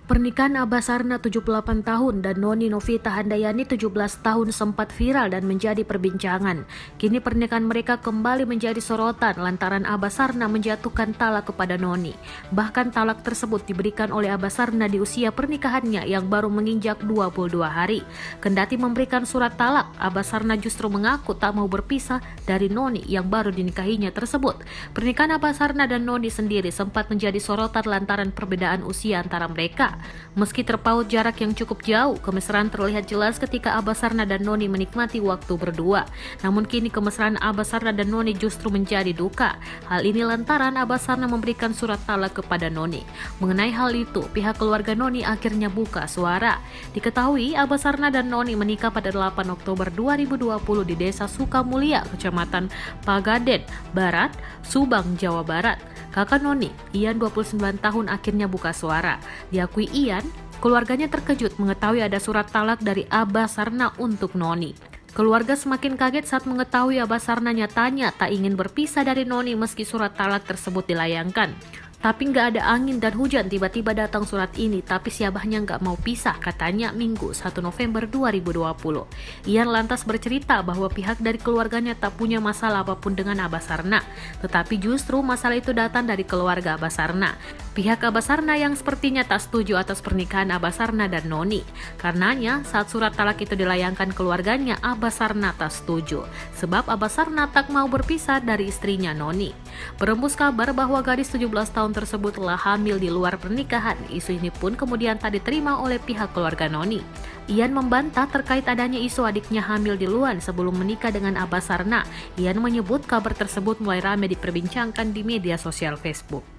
Pernikahan Abah Sarna 78 tahun dan Noni Novita Handayani 17 tahun sempat viral dan menjadi perbincangan. Kini pernikahan mereka kembali menjadi sorotan lantaran Abah Sarna menjatuhkan talak kepada Noni. Bahkan talak tersebut diberikan oleh Abah Sarna di usia pernikahannya yang baru menginjak 22 hari. Kendati memberikan surat talak, Abah Sarna justru mengaku tak mau berpisah dari Noni yang baru dinikahinya tersebut. Pernikahan Abah Sarna dan Noni sendiri sempat menjadi sorotan lantaran perbedaan usia antara mereka. Meski terpaut jarak yang cukup jauh, kemesraan terlihat jelas ketika Abah Sarna dan Noni menikmati waktu berdua. Namun kini kemesraan Abah Sarna dan Noni justru menjadi duka. Hal ini lantaran Abah Sarna memberikan surat talak kepada Noni. Mengenai hal itu, pihak keluarga Noni akhirnya buka suara. Diketahui Abah Sarna dan Noni menikah pada 8 Oktober 2020 di Desa Sukamulia, Kecamatan Pagaden Barat, Subang, Jawa Barat. Kakak Noni, Ian 29 tahun akhirnya buka suara. Diakui Ian, keluarganya terkejut mengetahui ada surat talak dari Abah Sarna untuk Noni. Keluarga semakin kaget saat mengetahui Abah Sarna nyatanya tak ingin berpisah dari Noni meski surat talak tersebut dilayangkan. Tapi nggak ada angin dan hujan, tiba-tiba datang surat ini, tapi si abahnya nggak mau pisah, katanya Minggu 1 November 2020. Ian lantas bercerita bahwa pihak dari keluarganya tak punya masalah apapun dengan Abah Sarna, tetapi justru masalah itu datang dari keluarga Abah Sarna. Pihak Abah Sarna yang sepertinya tak setuju atas pernikahan Abah Sarna dan Noni. Karenanya, saat surat talak itu dilayangkan keluarganya, Abah Sarna tak setuju, sebab Abah Sarna tak mau berpisah dari istrinya Noni. Berembus kabar bahwa gadis 17 tahun tersebut telah hamil di luar pernikahan. Isu ini pun kemudian tak diterima oleh pihak keluarga Noni. Ian membantah terkait adanya isu adiknya hamil di luar sebelum menikah dengan Abah Sarna. Ian menyebut kabar tersebut mulai ramai diperbincangkan di media sosial Facebook.